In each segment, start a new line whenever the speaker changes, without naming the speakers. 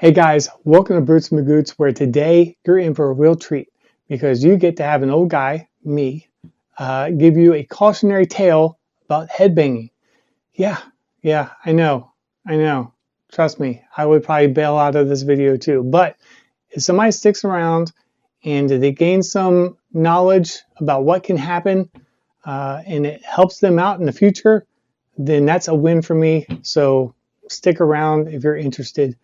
Hey guys, welcome to Brutes and Magoots, where today you're in for a real treat because you get to have an old guy, me, give you a cautionary tale about headbanging. Yeah, I know. Trust me, I would probably bail out of this video too. But if somebody sticks around and they gain some knowledge about what can happen and it helps them out in the future, then that's a win for me. So stick around if you're interested.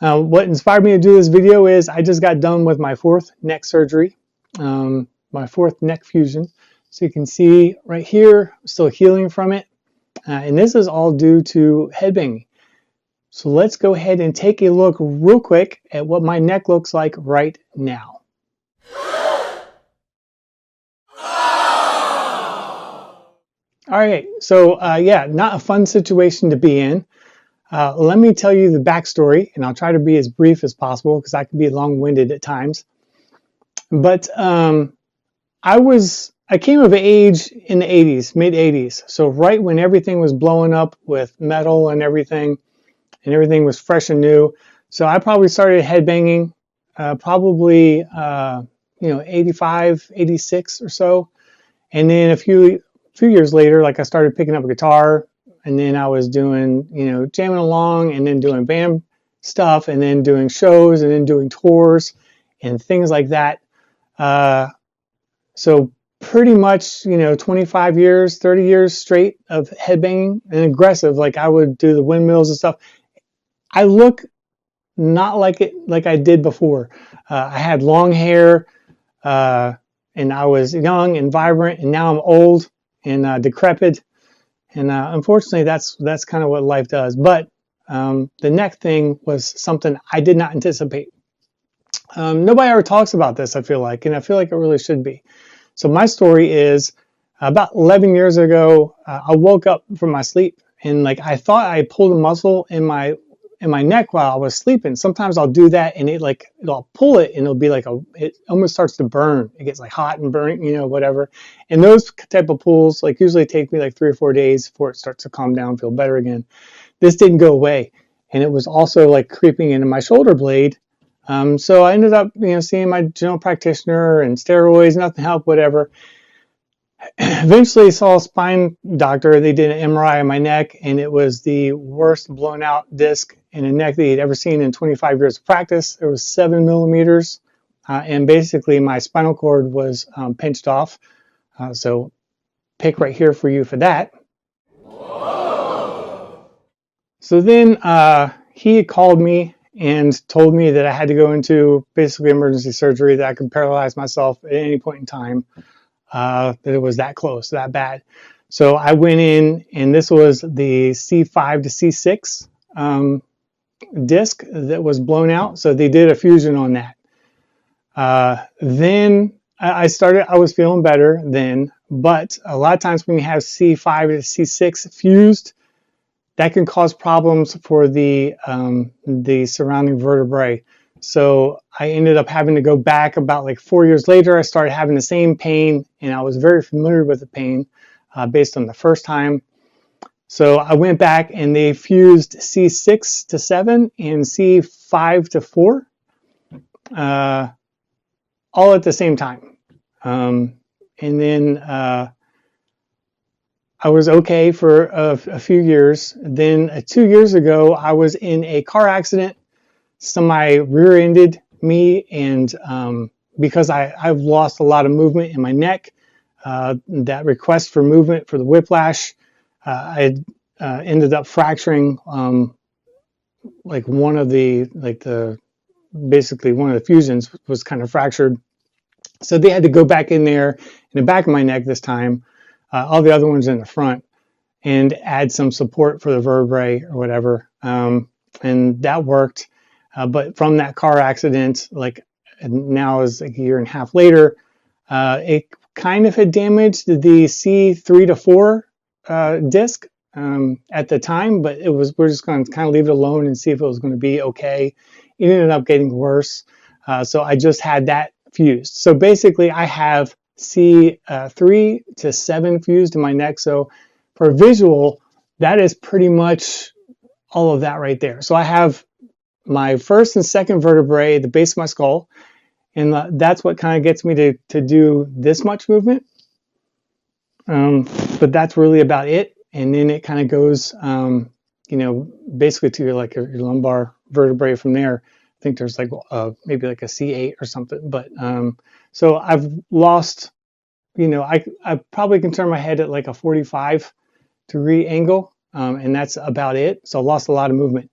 What inspired me to do this video is I just got done with my fourth neck surgery, my fourth neck fusion. So you can see right here, I'm still healing from it. And this is all due to headbanging. So let's go ahead and take a look real quick at what my neck looks like right now. All right, so yeah, not a fun situation to be in. Let me tell you the backstory, and I'll try to be as brief as possible because I can be long-winded at times. But I came of age in the 80s, mid 80s. So right when everything was blowing up with metal and everything was fresh and new. So I probably started headbanging probably 85, 86 or so. And then a few years later, like I started picking up a guitar, and then I was doing, jamming along and then doing band stuff and then doing shows and then doing tours and things like that. So pretty much, 25 years, 30 years straight of headbanging and aggressive. Like I would do the windmills and stuff. I look not like I did before. I had long hair, and I was young and vibrant, and now I'm old and decrepit. And unfortunately, that's kind of what life does. But the neck thing was something I did not anticipate. Nobody ever talks about this, I feel like, and I feel like it really should be. So my story is about 11 years ago, I woke up from my sleep and like I thought I pulled a muscle in my neck while I was sleeping. Sometimes I'll do that and I'll pull it and it'll be like it almost starts to burn. It gets like hot and burnt, whatever. And those type of pulls like usually take me like 3 or 4 days before it starts to calm down, feel better again. This didn't go away. And it was also like creeping into my shoulder blade. So I ended up, seeing my general practitioner and steroids, nothing helped, whatever. Eventually saw a spine doctor. They did an MRI on my neck, and it was the worst blown out disc in a neck that he'd ever seen in 25 years of practice. It was 7 millimeters, and basically my spinal cord was pinched off. So pick right here for you for that. Whoa. So then he had called me and told me that I had to go into basically emergency surgery, that I could paralyze myself at any point in time, that it was that close, that bad. So I went in, and this was the C5 to C6 disc that was blown out. So they did a fusion on that. Then I was feeling better then, but a lot of times when you have C5 to C6 fused, that can cause problems for the surrounding vertebrae. So I ended up having to go back about like 4 years later. I started having the same pain, and I was very familiar with the pain based on the first time. So I went back and they fused C6 to 7 and C5 to 4 all at the same time. And then I was okay for a few years. Then 2 years ago, I was in a car accident. Somebody rear-ended me, and because I've lost a lot of movement in my neck, that request for movement for the whiplash, I ended up fracturing like basically one of the fusions was kind of fractured. So they had to go back in there in the back of my neck this time, all the other ones in the front, and add some support for the vertebrae or whatever. And that worked. But from that car accident, like now is like a year and a half later, it kind of had damaged the C3 to 4 disc at the time, but we're just going to kind of leave it alone and see if it was going to be okay. It ended up getting worse. So I just had that fused. So basically I have C3 to 7 fused in my neck. So for visual, that is pretty much all of that right there. So I have my first and second vertebrae, the base of my skull, and that's what kind of gets me to do this much movement. But that's really about it. And then it kind of goes, basically to your lumbar vertebrae from there. I think there's like maybe like a C8 or something. But so I've lost, I probably can turn my head at like a 45-degree angle, and that's about it. So I lost a lot of movement.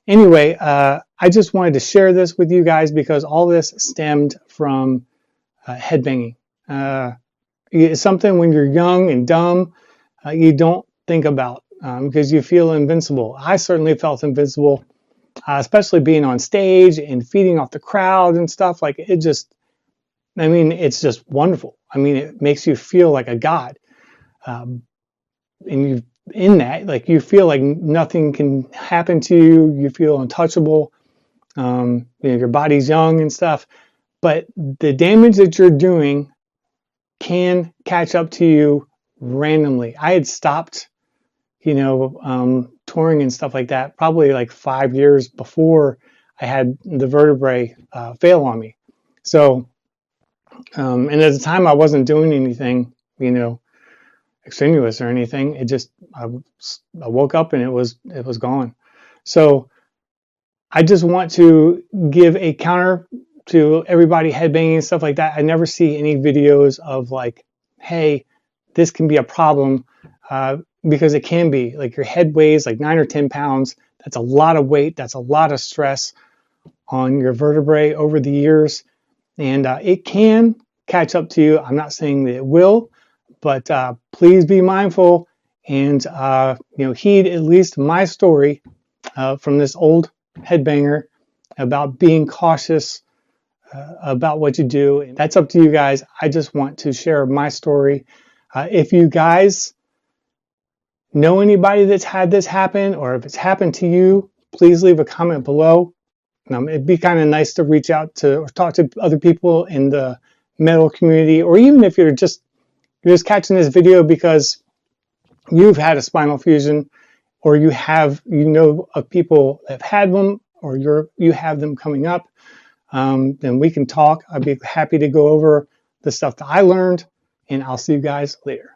Anyway, I just wanted to share this with you guys because all this stemmed from headbanging. It's something when you're young and dumb, you don't think about because you feel invincible. I certainly felt invincible, especially being on stage and feeding off the crowd and stuff. Like it's just wonderful. I mean, it makes you feel like a god. And you in that, like you feel like nothing can happen to you. You feel untouchable. Your body's young and stuff. But the damage that you're doing can catch up to you randomly. I had stopped, touring and stuff like that probably like 5 years before I had the vertebrae fail on me. So, and at the time I wasn't doing anything, extraneous or anything. It just I woke up and it was gone. So I just want to give a counter to everybody headbanging and stuff like that. I never see any videos of like, hey, this can be a problem, because it can be. Like your head weighs like 9 or 10 pounds. That's a lot of weight. That's a lot of stress on your vertebrae over the years, and it can catch up to you. I'm not saying that it will, but please be mindful and heed at least my story from this old headbanger about being cautious about what you do. And that's up to you guys. I just want to share my story. If you guys know anybody that's had this happen, or if it's happened to you, please leave a comment below. It'd be kind of nice to reach out to or talk to other people in the metal community, or even if you're just catching this video because you've had a spinal fusion, or you know of people that have had them, or you have them coming up, then we can talk. I'd be happy to go over the stuff that I learned, and I'll see you guys later.